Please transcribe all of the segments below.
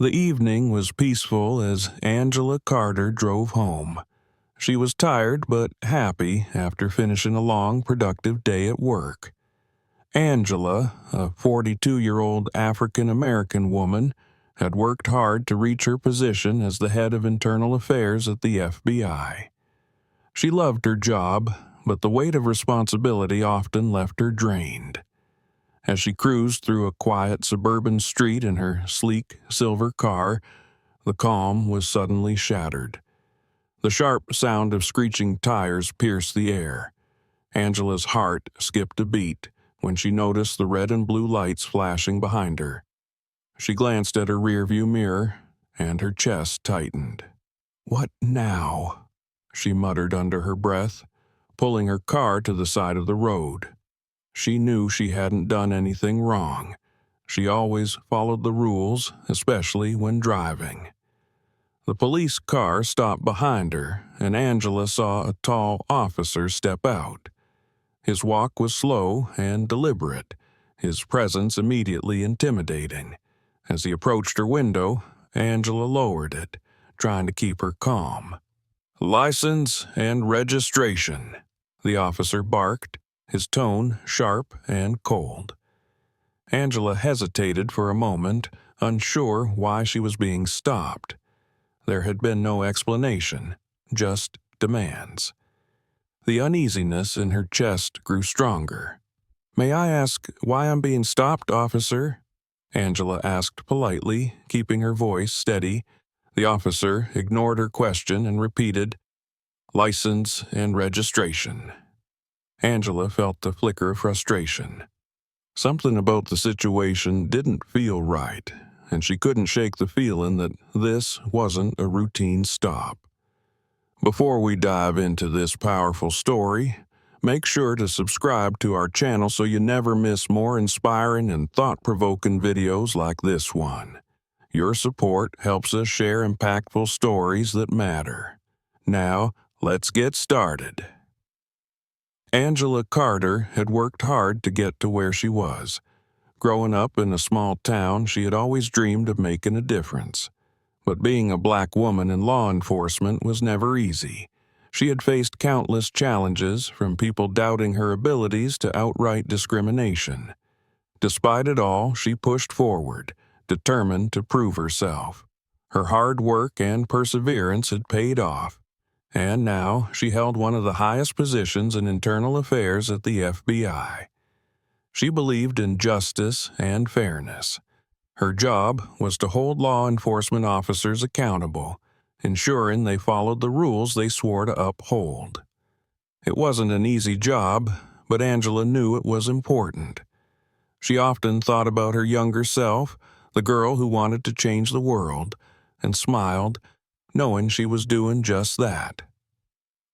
The evening was peaceful as Angela Carter drove home. She was tired but happy after finishing a long, productive day at work. Angela, a 42-year-old African-American woman, had worked hard to reach her position as the head of internal affairs at the FBI. She loved her job, but the weight of responsibility often left her drained. As she cruised through a quiet suburban street in her sleek silver car, the calm was suddenly shattered. The sharp sound of screeching tires pierced the air. Angela's heart skipped a beat when she noticed the red and blue lights flashing behind her. She glanced at her rearview mirror, and her chest tightened. "What now?" she muttered under her breath, pulling her car to the side of the road. She knew she hadn't done anything wrong. She always followed the rules, especially when driving. The police car stopped behind her, and Angela saw a tall officer step out. His walk was slow and deliberate, his presence immediately intimidating. As he approached her window, Angela lowered it, trying to keep her calm. "License and registration," the officer barked, his tone sharp and cold. Angela hesitated for a moment, unsure why she was being stopped. There had been no explanation, just demands. The uneasiness in her chest grew stronger. "May I ask why I'm being stopped, officer?" Angela asked politely, keeping her voice steady. The officer ignored her question and repeated, "License and registration." Angela felt the flicker of frustration. Something about the situation didn't feel right, and she couldn't shake the feeling that this wasn't a routine stop. Before we dive into this powerful story, make sure to subscribe to our channel so you never miss more inspiring and thought-provoking videos like this one. Your support helps us share impactful stories that matter. Now, let's get started. Angela Carter had worked hard to get to where she was. Growing up in a small town, she had always dreamed of making a difference. But being a black woman in law enforcement was never easy. She had faced countless challenges, from people doubting her abilities to outright discrimination. Despite it all, she pushed forward, determined to prove herself. Her hard work and perseverance had paid off, and now she held one of the highest positions in internal affairs at the FBI. She believed in justice and fairness. Her job was to hold law enforcement officers accountable, ensuring they followed the rules they swore to uphold. It wasn't an easy job, but Angela knew it was important. She often thought about her younger self, the girl who wanted to change the world, and smiled, knowing she was doing just that.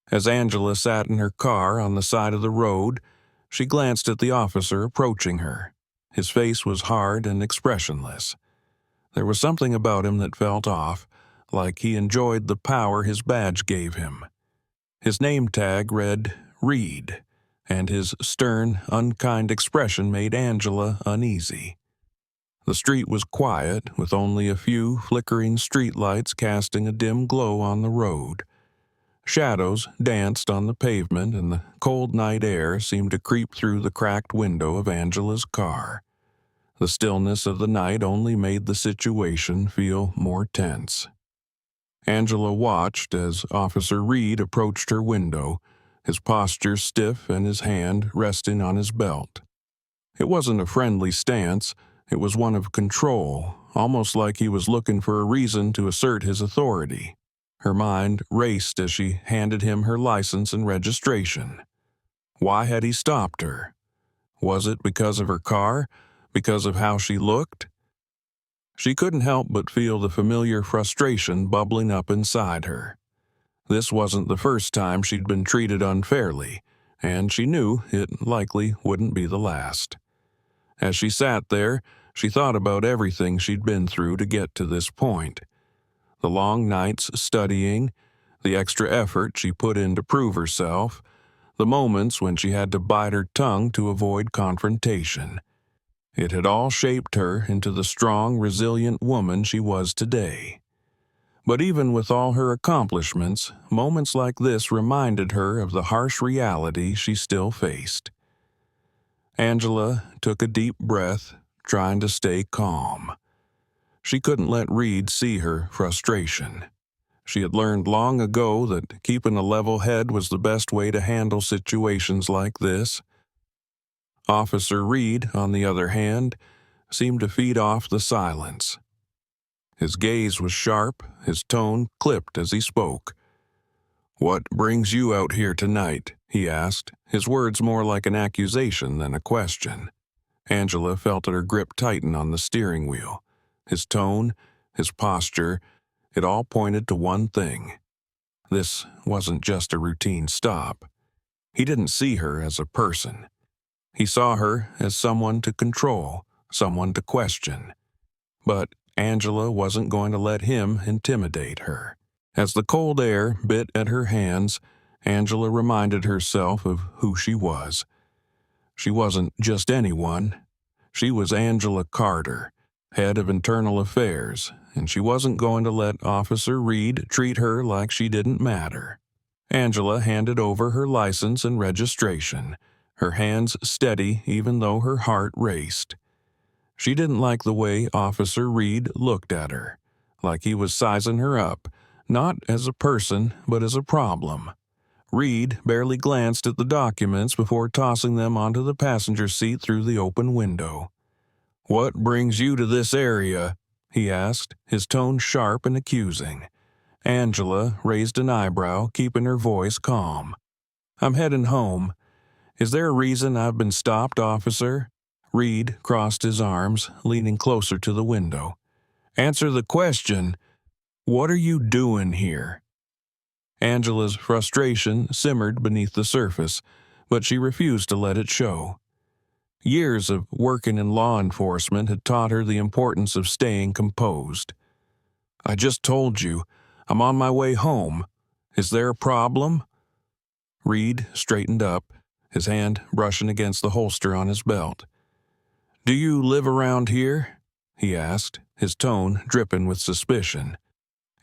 As Angela sat in her car on the side of the road, she glanced at the officer approaching her. His face was hard and expressionless. There was something about him that felt off, like he enjoyed the power his badge gave him. His name tag read Reed, and his stern, unkind expression made Angela uneasy. The street was quiet, with only a few flickering streetlights casting a dim glow on the road. Shadows danced on the pavement, and the cold night air seemed to creep through the cracked window of Angela's car. The stillness of the night only made the situation feel more tense. Angela watched as Officer Reed approached her window, his posture stiff and his hand resting on his belt. It wasn't a friendly stance, it was one of control, almost like he was looking for a reason to assert his authority. Her mind raced as she handed him her license and registration. Why had he stopped her? Was it because of her car? Because of how she looked? She couldn't help but feel the familiar frustration bubbling up inside her. This wasn't the first time she'd been treated unfairly, and she knew it likely wouldn't be the last. As she sat there, she thought about everything she'd been through to get to this point. The long nights studying, the extra effort she put in to prove herself, the moments when she had to bite her tongue to avoid confrontation. It had all shaped her into the strong, resilient woman she was today. But even with all her accomplishments, moments like this reminded her of the harsh reality she still faced. Angela took a deep breath, trying to stay calm. She couldn't let Reed see her frustration. She had learned long ago that keeping a level head was the best way to handle situations like this. Officer Reed, on the other hand, seemed to feed off the silence. His gaze was sharp, his tone clipped as he spoke. "What brings you out here tonight?" he asked, his words more like an accusation than a question. Angela felt her grip tighten on the steering wheel. His tone, his posture, it all pointed to one thing. This wasn't just a routine stop. He didn't see her as a person. He saw her as someone to control, someone to question. But Angela wasn't going to let him intimidate her. As the cold air bit at her hands, Angela reminded herself of who she was. She wasn't just anyone. She was Angela Carter, head of internal affairs, and she wasn't going to let Officer Reed treat her like she didn't matter. Angela handed over her license and registration, her hands steady even though her heart raced. She didn't like the way Officer Reed looked at her, like he was sizing her up, not as a person, but as a problem. Reed barely glanced at the documents before tossing them onto the passenger seat through the open window. "What brings you to this area?" he asked, his tone sharp and accusing. Angela raised an eyebrow, keeping her voice calm. "I'm heading home. Is there a reason I've been stopped, officer?" Reed crossed his arms, leaning closer to the window. "Answer the question. What are you doing here?" Angela's frustration simmered beneath the surface, but she refused to let it show. Years of working in law enforcement had taught her the importance of staying composed. "I just told you, I'm on my way home. Is there a problem?" Reed straightened up, his hand brushing against the holster on his belt. "Do you live around here?" he asked, his tone dripping with suspicion.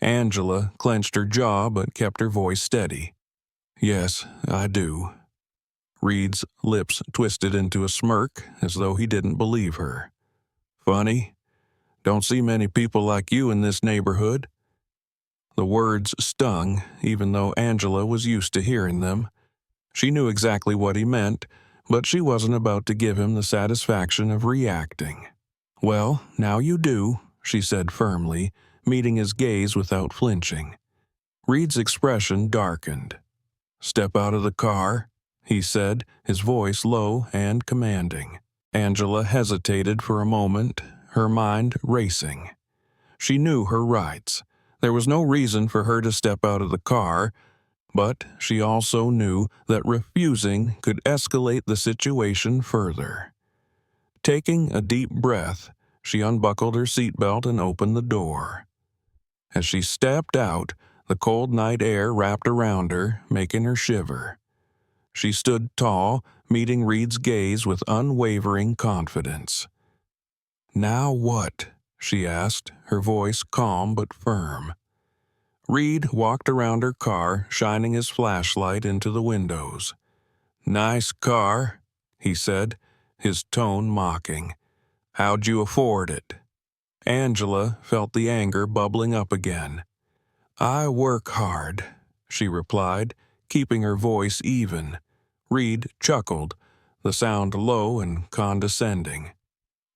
Angela clenched her jaw but kept her voice steady. "Yes, I do." Reed's lips twisted into a smirk as though he didn't believe her. "Funny. Don't see many people like you in this neighborhood." The words stung, even though Angela was used to hearing them. She knew exactly what he meant, but she wasn't about to give him the satisfaction of reacting. "Well, now you do," she said firmly, meeting his gaze without flinching. Reed's expression darkened. "Step out of the car," he said, his voice low and commanding. Angela hesitated for a moment, her mind racing. She knew her rights. There was no reason for her to step out of the car, but she also knew that refusing could escalate the situation further. Taking a deep breath, she unbuckled her seatbelt and opened the door. As she stepped out, the cold night air wrapped around her, making her shiver. She stood tall, meeting Reed's gaze with unwavering confidence. "Now what?" she asked, her voice calm but firm. Reed walked around her car, shining his flashlight into the windows. "Nice car," he said, his tone mocking. "How'd you afford it?" Angela felt the anger bubbling up again. "I work hard," she replied, keeping her voice even. Reed chuckled, the sound low and condescending.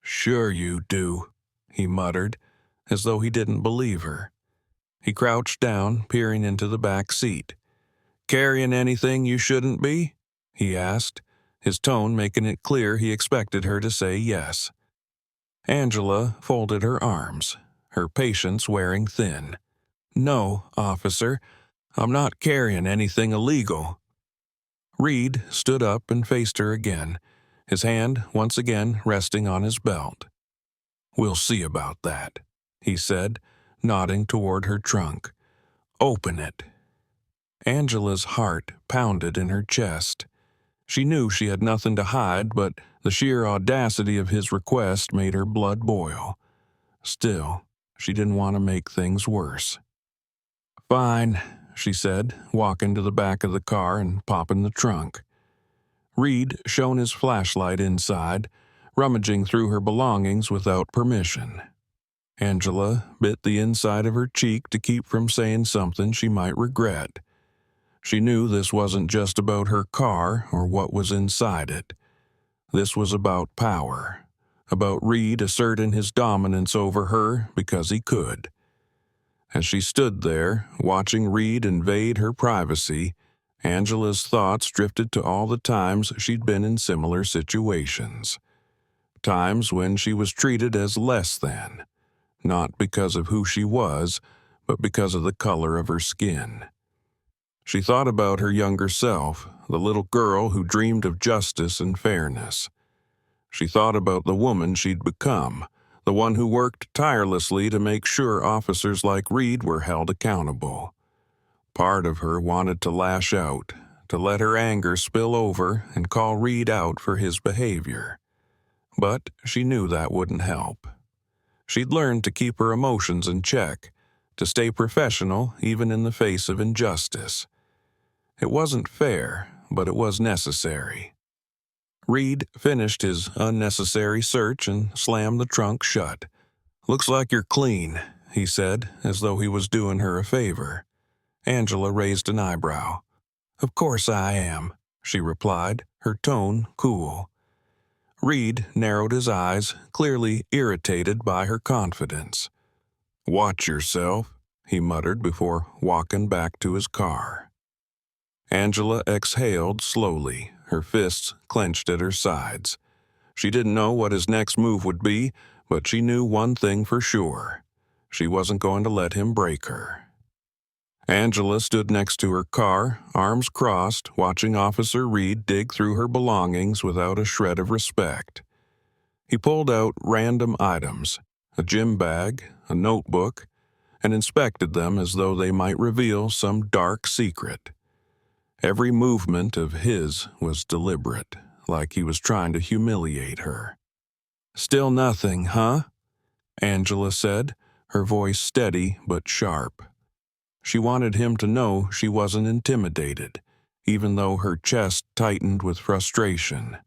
"Sure you do," he muttered, as though he didn't believe her. He crouched down, peering into the back seat. "Carrying anything you shouldn't be?" he asked, his tone making it clear he expected her to say yes. Angela folded her arms, her patience wearing thin. "No, officer, I'm not carrying anything illegal." Reed stood up and faced her again, his hand once again resting on his belt. "We'll see about that," he said, nodding toward her trunk. "Open it." Angela's heart pounded in her chest. She knew she had nothing to hide, but The sheer audacity of his request made her blood boil. Still, she didn't want to make things worse. "Fine," she said, walking to the back of the car and popping the trunk. Reed shone his flashlight inside, rummaging through her belongings without permission. Angela bit the inside of her cheek to keep from saying something she might regret. She knew this wasn't just about her car or what was inside it. This was about power, about Reed asserting his dominance over her because he could. As she stood there, watching Reed invade her privacy, Angela's thoughts drifted to all the times she'd been in similar situations. Times when she was treated as less than, not because of who she was, but because of the color of her skin. She thought about her younger self, the little girl who dreamed of justice and fairness. She thought about the woman she'd become, the one who worked tirelessly to make sure officers like Reed were held accountable. Part of her wanted to lash out, to let her anger spill over and call Reed out for his behavior. But she knew that wouldn't help. She'd learned to keep her emotions in check, to stay professional even in the face of injustice. It wasn't fair, but it was necessary. Reed finished his unnecessary search and slammed the trunk shut. "Looks like you're clean," he said, as though he was doing her a favor. Angela raised an eyebrow. "Of course I am," she replied, her tone cool. Reed narrowed his eyes, clearly irritated by her confidence. "Watch yourself," he muttered before walking back to his car. Angela exhaled slowly, her fists clenched at her sides. She didn't know what his next move would be, but she knew one thing for sure. She wasn't going to let him break her. Angela stood next to her car, arms crossed, watching Officer Reed dig through her belongings without a shred of respect. He pulled out random items, a gym bag, a notebook, and inspected them as though they might reveal some dark secret. Every movement of his was deliberate, like he was trying to humiliate her. "Still nothing, huh?" Angela said, her voice steady but sharp. She wanted him to know she wasn't intimidated, even though her chest tightened with frustration.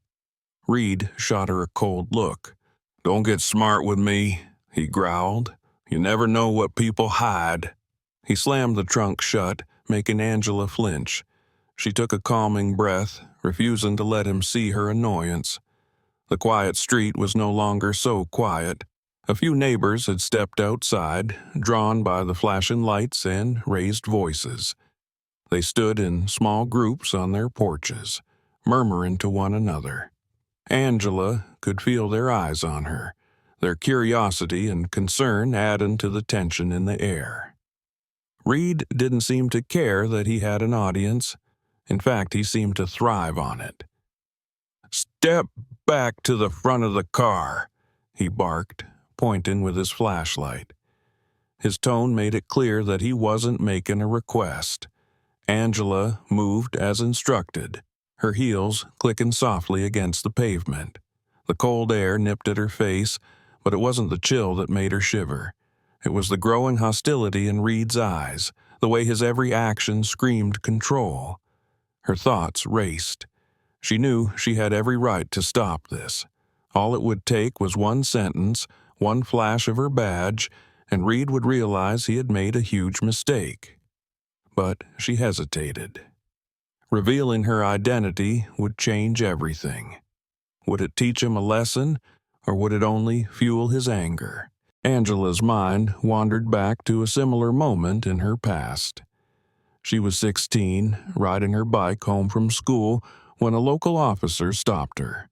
Reed shot her a cold look. "Don't get smart with me," he growled. "You never know what people hide." He slammed the trunk shut, making Angela flinch. She took a calming breath, refusing to let him see her annoyance. The quiet street was no longer so quiet. A few neighbors had stepped outside, drawn by the flashing lights and raised voices. They stood in small groups on their porches, murmuring to one another. Angela could feel their eyes on her, their curiosity and concern adding to the tension in the air. Reed didn't seem to care that he had an audience. In fact, he seemed to thrive on it. "Step back to the front of the car," he barked, pointing with his flashlight. His tone made it clear that he wasn't making a request. Angela moved as instructed, her heels clicking softly against the pavement. The cold air nipped at her face, but it wasn't the chill that made her shiver. It was the growing hostility in Reed's eyes, the way his every action screamed control. Her thoughts raced. She knew she had every right to stop this. All it would take was one sentence, one flash of her badge, and Reed would realize he had made a huge mistake. But she hesitated. Revealing her identity would change everything. Would it teach him a lesson, or would it only fuel his anger? Angela's mind wandered back to a similar moment in her past. She was 16, riding her bike home from school when a local officer stopped her.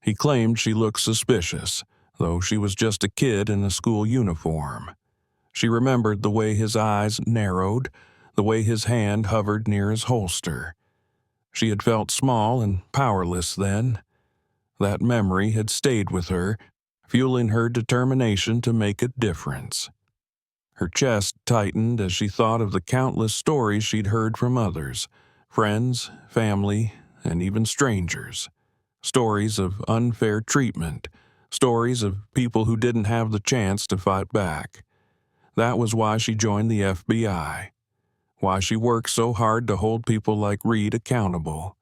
He claimed she looked suspicious, though she was just a kid in a school uniform. She remembered the way his eyes narrowed, the way his hand hovered near his holster. She had felt small and powerless then. That memory had stayed with her, fueling her determination to make a difference. Her chest tightened as she thought of the countless stories she'd heard from others, friends, family, and even strangers. Stories of unfair treatment, stories of people who didn't have the chance to fight back. That was why she joined the FBI, why she worked so hard to hold people like Reed accountable.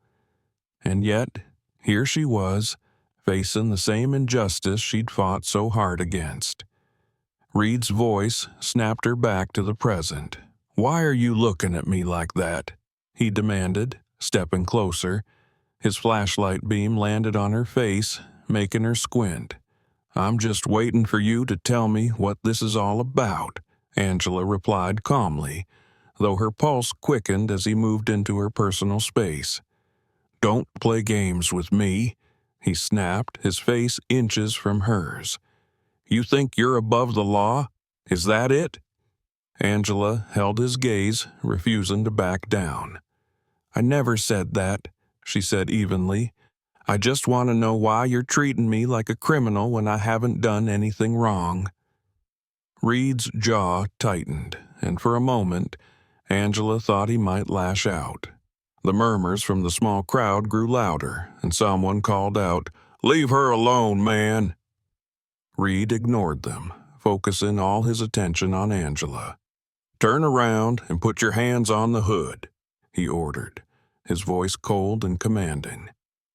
And yet, here she was, facing the same injustice she'd fought so hard against. Reed's voice snapped her back to the present. "Why are you looking at me like that?" he demanded, stepping closer. His flashlight beam landed on her face, making her squint. "I'm just waiting for you to tell me what this is all about," Angela replied calmly, though her pulse quickened as he moved into her personal space. "Don't play games with me," he snapped, his face inches from hers. "You think you're above the law? Is that it?" Angela held his gaze, refusing to back down. "I never said that," she said evenly. "I just want to know why you're treating me like a criminal when I haven't done anything wrong." Reed's jaw tightened, and for a moment, Angela thought he might lash out. The murmurs from the small crowd grew louder, and someone called out, "Leave her alone, man!" Reed ignored them, focusing all his attention on Angela. "Turn around and put your hands on the hood," he ordered, his voice cold and commanding.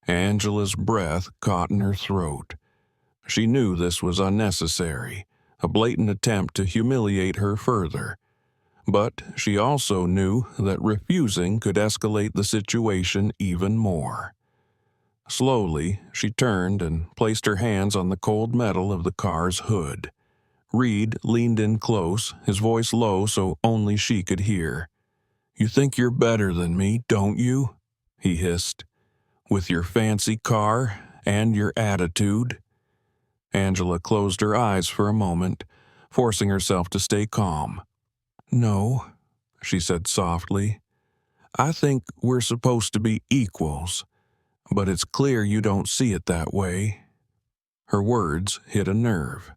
Angela's breath caught in her throat. She knew this was unnecessary, a blatant attempt to humiliate her further. But she also knew that refusing could escalate the situation even more. Slowly, she turned and placed her hands on the cold metal of the car's hood. Reed leaned in close, his voice low so only she could hear. "You think you're better than me, don't you?" he hissed. "With your fancy car and your attitude?" Angela closed her eyes for a moment, forcing herself to stay calm. "No," she said softly. "I think we're supposed to be equals, but it's clear you don't see it that way." Her words hit a nerve.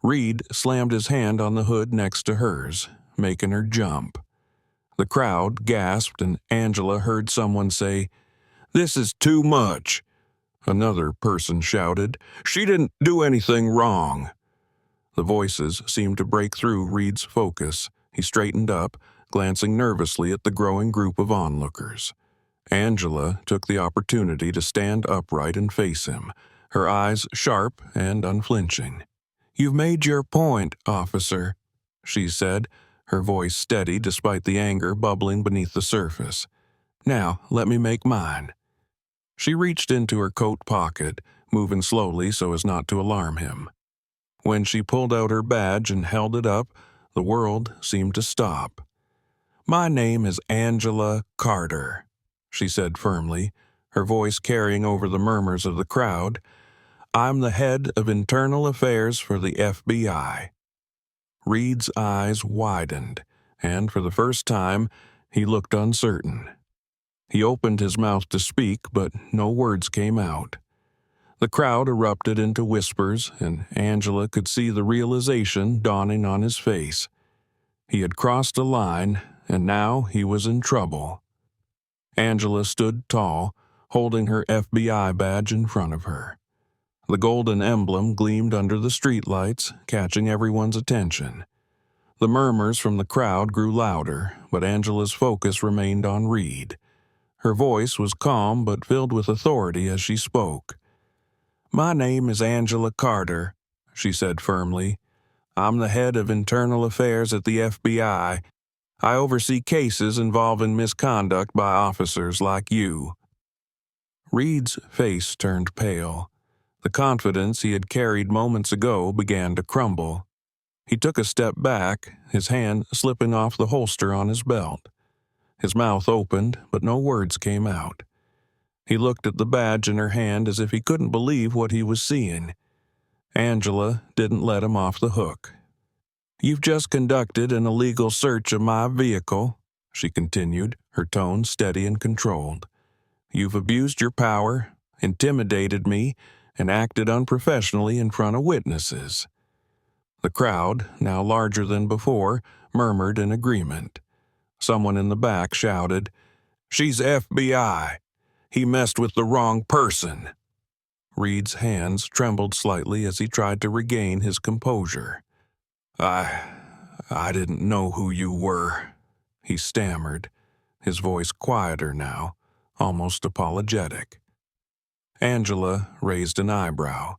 Reed slammed his hand on the hood next to hers, making her jump. The crowd gasped, and Angela heard someone say, "This is too much." Another person shouted, "She didn't do anything wrong." The voices seemed to break through Reed's focus. He straightened up, glancing nervously at the growing group of onlookers. Angela took the opportunity to stand upright and face him, her eyes sharp and unflinching. "You've made your point, officer," she said, her voice steady despite the anger bubbling beneath the surface. "Now, let me make mine." She reached into her coat pocket, moving slowly so as not to alarm him. When she pulled out her badge and held it up, the world seemed to stop. "My name is Angela Carter," she said firmly, her voice carrying over the murmurs of the crowd. "I'm the head of internal affairs for the FBI." Reed's eyes widened, and for the first time, he looked uncertain. He opened his mouth to speak, but no words came out. The crowd erupted into whispers, and Angela could see the realization dawning on his face. He had crossed a line, and now he was in trouble. Angela stood tall, holding her FBI badge in front of her. The golden emblem gleamed under the streetlights, catching everyone's attention. The murmurs from the crowd grew louder, but Angela's focus remained on Reed. Her voice was calm but filled with authority as she spoke. "My name is Angela Carter," she said firmly. "I'm the head of internal affairs at the FBI. I oversee cases involving misconduct by officers like you." Reed's face turned pale. The confidence he had carried moments ago began to crumble. He took a step back, his hand slipping off the holster on his belt. His mouth opened, but no words came out. He looked at the badge in her hand as if he couldn't believe what he was seeing. Angela didn't let him off the hook. "You've just conducted an illegal search of my vehicle," she continued, her tone steady and controlled. "You've abused your power, intimidated me, and acted unprofessionally in front of witnesses." The crowd, now larger than before, murmured in agreement. Someone in the back shouted, "She's FBI. He messed with the wrong person." Reed's hands trembled slightly as he tried to regain his composure. I didn't know who you were," he stammered, his voice quieter now, almost apologetic. Angela raised an eyebrow.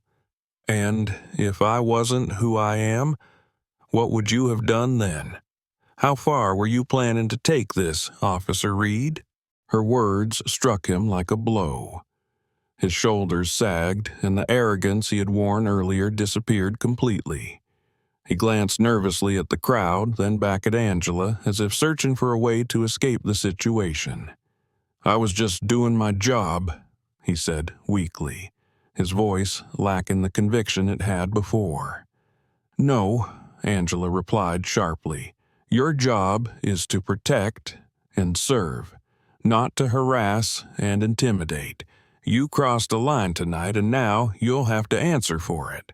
"And if I wasn't who I am, what would you have done then? How far were you planning to take this, Officer Reed?" Her words struck him like a blow. His shoulders sagged, and the arrogance he had worn earlier disappeared completely. He glanced nervously at the crowd, then back at Angela, as if searching for a way to escape the situation. "I was just doing my job," he said weakly, his voice lacking the conviction it had before. "No," Angela replied sharply. "Your job is to protect and serve, not to harass and intimidate. You crossed a line tonight, and now you'll have to answer for it."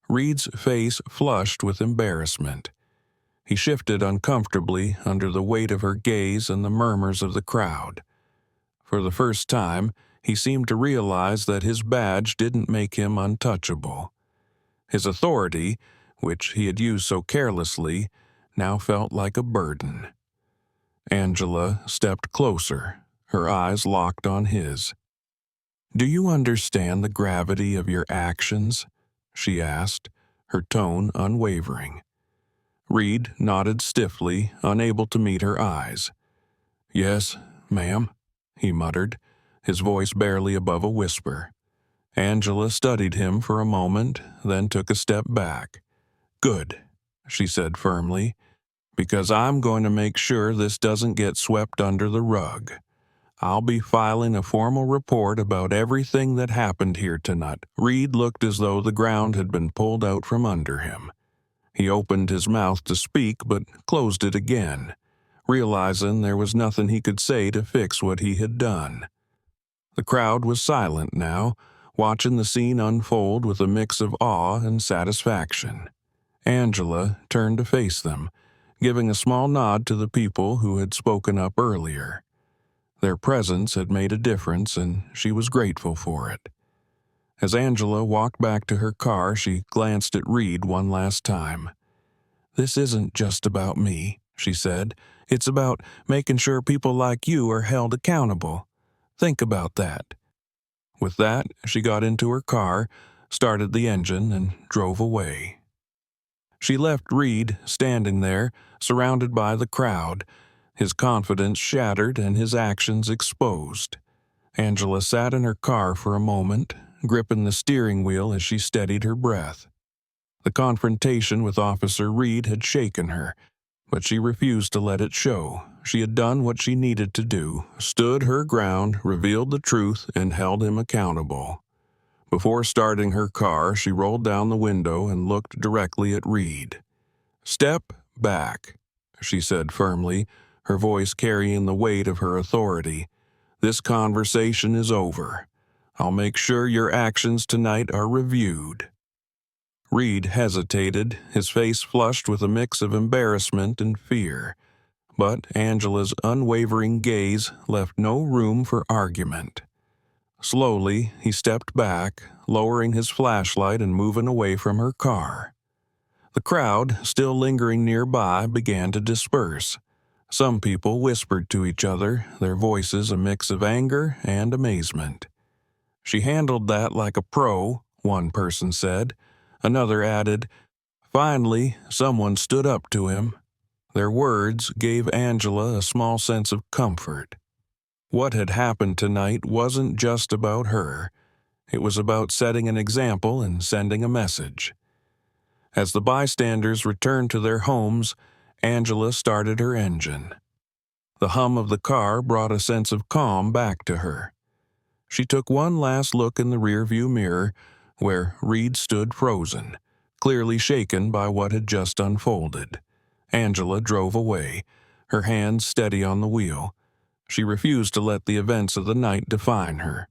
Reed's face flushed with embarrassment. He shifted uncomfortably under the weight of her gaze and the murmurs of the crowd. For the first time, he seemed to realize that his badge didn't make him untouchable. His authority, which he had used so carelessly, now felt like a burden. Angela stepped closer, her eyes locked on his. "Do you understand the gravity of your actions?" she asked, her tone unwavering. Reed nodded stiffly, unable to meet her eyes. "Yes, ma'am," he muttered, his voice barely above a whisper. Angela studied him for a moment, then took a step back. "Good," she said firmly, "because I'm going to make sure this doesn't get swept under the rug. I'll be filing a formal report about everything that happened here tonight." Reed looked as though the ground had been pulled out from under him. He opened his mouth to speak, but closed it again, realizing there was nothing he could say to fix what he had done. The crowd was silent now, watching the scene unfold with a mix of awe and satisfaction. Angela turned to face them, giving a small nod to the people who had spoken up earlier. Their presence had made a difference, and she was grateful for it. As Angela walked back to her car, she glanced at Reed one last time. "This isn't just about me," she said. "It's about making sure people like you are held accountable. Think about that." With that, she got into her car, started the engine, and drove away. She left Reed standing there, surrounded by the crowd, his confidence shattered and his actions exposed. Angela sat in her car for a moment, gripping the steering wheel as she steadied her breath. The confrontation with Officer Reed had shaken her, but she refused to let it show. She had done what she needed to do, stood her ground, revealed the truth, and held him accountable. Before starting her car, she rolled down the window and looked directly at Reed. "Step back," she said firmly, her voice carrying the weight of her authority. "This conversation is over. I'll make sure your actions tonight are reviewed." Reed hesitated, his face flushed with a mix of embarrassment and fear. But Angela's unwavering gaze left no room for argument. Slowly, he stepped back, lowering his flashlight and moving away from her car. The crowd, still lingering nearby, began to disperse. Some people whispered to each other, their voices a mix of anger and amazement. "She handled that like a pro," one person said. Another added, "Finally, someone stood up to him." Their words gave Angela a small sense of comfort. What had happened tonight wasn't just about her. It was about setting an example and sending a message. As the bystanders returned to their homes, Angela started her engine. The hum of the car brought a sense of calm back to her. She took one last look in the rearview mirror, where Reed stood frozen, clearly shaken by what had just unfolded. Angela drove away, her hands steady on the wheel. She refused to let the events of the night define her.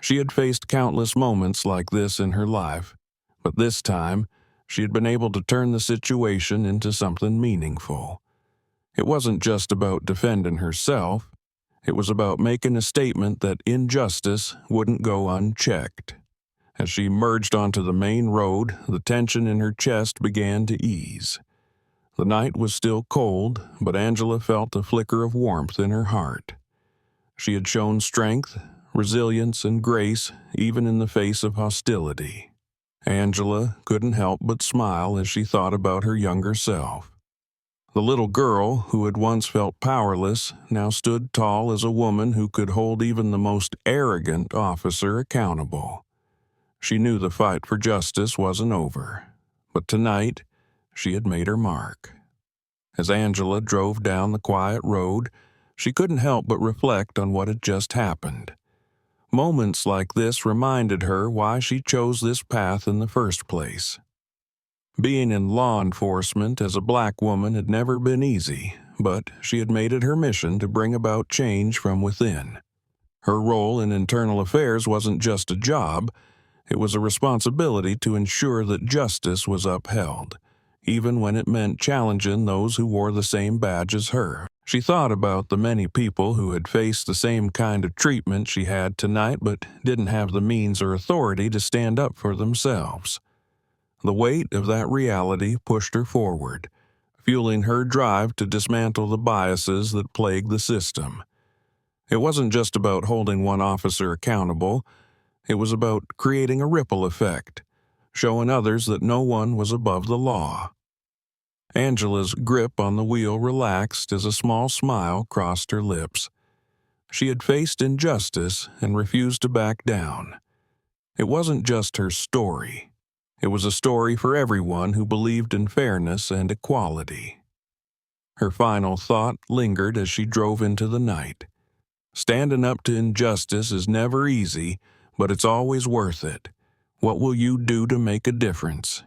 She had faced countless moments like this in her life, but this time, she had been able to turn the situation into something meaningful. It wasn't just about defending herself. It was about making a statement that injustice wouldn't go unchecked. As she emerged onto the main road, the tension in her chest began to ease. The night was still cold, but Angela felt a flicker of warmth in her heart. She had shown strength, resilience, and grace even in the face of hostility. Angela couldn't help but smile as she thought about her younger self. The little girl who had once felt powerless now stood tall as a woman who could hold even the most arrogant officer accountable. She knew the fight for justice wasn't over, but tonight she had made her mark. As Angela drove down the quiet road, she couldn't help but reflect on what had just happened. Moments like this reminded her why she chose this path in the first place. Being in law enforcement as a black woman had never been easy, but she had made it her mission to bring about change from within. Her role in internal affairs wasn't just a job, it was a responsibility to ensure that justice was upheld, even when it meant challenging those who wore the same badge as her. She thought about the many people who had faced the same kind of treatment she had tonight but didn't have the means or authority to stand up for themselves. The weight of that reality pushed her forward, fueling her drive to dismantle the biases that plague the system. It wasn't just about holding one officer accountable, it was about creating a ripple effect, showing others that no one was above the law. Angela's grip on the wheel relaxed as a small smile crossed her lips. She had faced injustice and refused to back down. It wasn't just her story. It was a story for everyone who believed in fairness and equality. Her final thought lingered as she drove into the night. Standing up to injustice is never easy, but it's always worth it. What will you do to make a difference?